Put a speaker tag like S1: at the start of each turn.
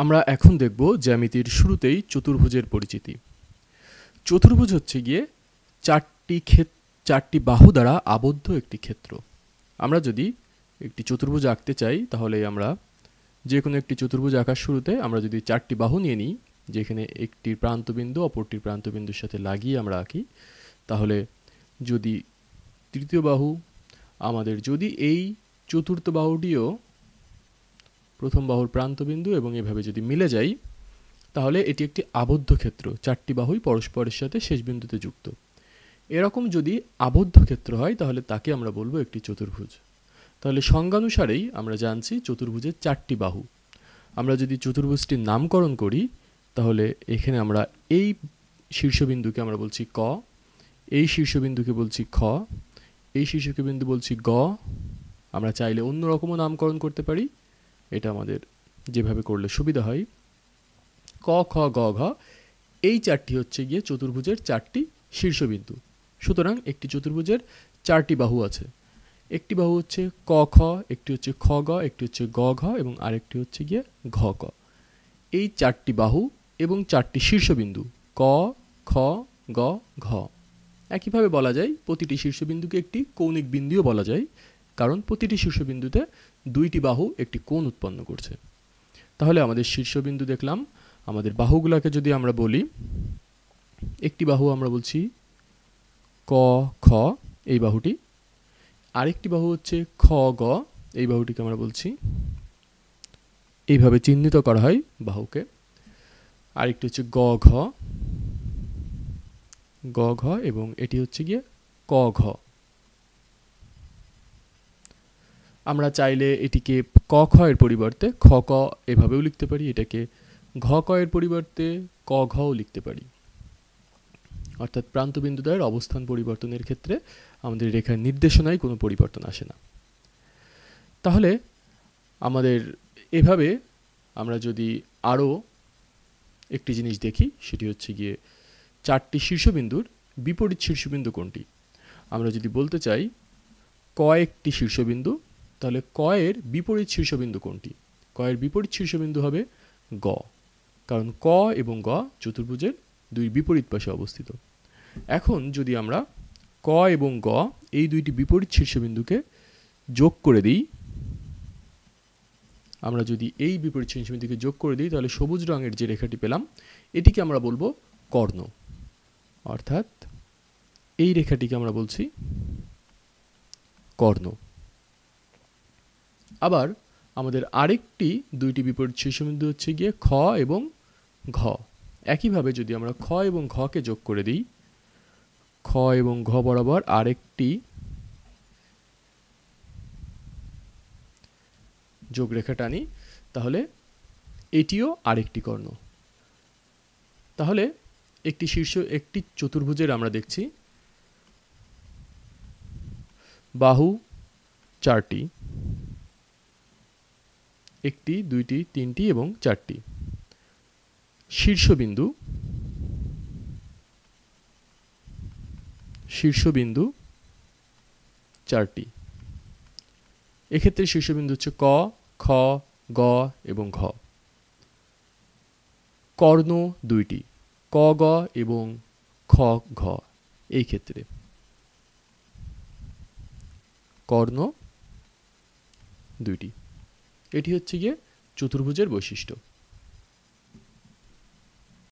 S1: আমরা এখন দেখব জ্যামিতির শুরুতেই চতুর্ভুজের পরিচিতি। চতুর্ভুজ হচ্ছে গিয়ে চারটি বাহু দ্বারা আবদ্ধ একটি ক্ষেত্র। আমরা যদি একটি চতুর্ভুজ আঁকতে চাই তাহলে আমরা যে কোনো একটি চতুর্ভুজ আঁকার শুরুতে আমরা যদি চারটি বাহু নিয়ে নিই, যেখানে একটির প্রান্তবিন্দু অপরটির প্রান্তবিন্দুর সাথে লাগিয়ে আমরা আঁকি, তাহলে যদি তৃতীয় বাহু আমাদের যদি এই চতুর্থ বাহুটিও প্রথম বাহুর প্রান্তবিন্দু এবং এভাবে যদি মিলে যায়, তাহলে এটি একটি আবদ্ধ ক্ষেত্র। চারটি বাহুই পরস্পরের সাথে শেষ বিন্দুতে যুক্ত। এরকম যদি আবদ্ধ ক্ষেত্র হয় তাহলে তাকে আমরা বলবো একটি চতুর্ভুজ। তাহলে সংজ্ঞানুসারেই আমরা জানছি চতুর্ভুজের চারটি বাহু। আমরা যদি চতুর্ভুজটির নামকরণ করি তাহলে এখানে আমরা এই শীর্ষবিন্দুকে আমরা বলছি ক, এই শীর্ষবিন্দুকে বলছি খ, এই শীর্ষবিন্দু বলছি গ। আমরা চাইলে অন্য রকমও নামকরণ করতে পারি, এটা আমাদের যেভাবে করলে সুবিধা হয়। ক, খ, গ, ঘ এই চারটি হচ্ছে গিয়ে চতুর্ভুজের চারটি শীর্ষবিন্দু। সুতরাং একটি চতুর্ভুজের চারটি বাহু আছে। একটি বাহু হচ্ছে ক খ, একটি হচ্ছে খ গ, একটি হচ্ছে গ ঘ এবং আরেকটি হচ্ছে গিয়ে ঘ ক। এই চারটি বাহু এবং চারটি শীর্ষবিন্দু ক, খ, গ, ঘ। একইভাবে বলা যায় প্রতিটি শীর্ষবিন্দুকে একটি কৌণিক বিন্দুও বলা যায়, কারণ প্রতিটি শীর্ষবিন্দুতে দুইটি বাহু একটি কোণ উৎপন্ন করছে। তাহলে আমাদের শীর্ষবিন্দু দেখলাম। আমাদের বাহুগুলোকে যদি আমরা বলি, একটি বাহু আমরা বলছি ক খ, এই বাহুটি। আরেকটি বাহু হচ্ছে খ গ, এই বাহুটিকে আমরা বলছি, এইভাবে চিহ্নিত করা হয় বাহুকে। আরেকটি হচ্ছে গ ঘ, গ ঘ এবং এটি হচ্ছে গিয়ে ক ঘ। আমরা চাইলে এটিকে ক খ এর পরিবর্তে খ ক এভাবেও লিখতে পারি, এটাকে ঘ ক এর পরিবর্তে ক ঘও লিখতে পারি। অর্থাৎ প্রান্তবিন্দুদ্বয়ের অবস্থান পরিবর্তনের ক্ষেত্রে আমাদের রেখার নির্দেশনায় কোনো পরিবর্তন আসে না। তাহলে আমাদের এভাবে আমরা যদি আরও একটি জিনিস দেখি, সেটি হচ্ছে গিয়ে চারটি শীর্ষবিন্দুর বিপরীত শীর্ষবিন্দু কোনটি। আমরা যদি বলতে চাই ক একটি শীর্ষবিন্দু, তাহলে ক এর বিপরীত শীর্ষবিন্দু কোনটি? ক এর বিপরীত শীর্ষবিন্দু হবে গ, কারণ ক এবং গ চতুর্ভুজের দুই বিপরীত পাশে অবস্থিত। এখন যদি আমরা ক এবং গ এই দুইটি বিপরীত শীর্ষবিন্দুকে যোগ করে দিই, আমরা যদি এই বিপরীত শীর্ষবিন্দুকে যোগ করে দিই তাহলে সবুজ রঙের যে রেখাটি পেলাম এটিকে আমরা বলবো কর্ণ। অর্থাৎ এই রেখাটিকে আমরা বলছি কর্ণ। আবার আমাদের আরেকটি দুইটি বিপরীত শীর্ষবিন্দু হচ্ছে গিয়ে খ এবং ঘ। একইভাবে যদি আমরা খ এবং ঘকে যোগ করে দিই, খ এবং ঘ বরাবর আরেকটি যোগ রেখা টানি, তাহলে এটিও আরেকটি কর্ণ। তাহলে একটি চতুর্ভুজের আমরা দেখছি বাহু চারটি, একটি, দুইটি, তিনটি এবং চারটি। শীর্ষবিন্দু চারটি। এক্ষেত্রে শীর্ষবিন্দু হচ্ছে ক, খ, গ এবং ঘ। কর্ণ দুইটি, ক গ এবং খ ঘ। এই ক্ষেত্রে কর্ণ দুইটি। এটি হচ্ছে গিয়ে চতুর্ভুজের বৈশিষ্ট্য।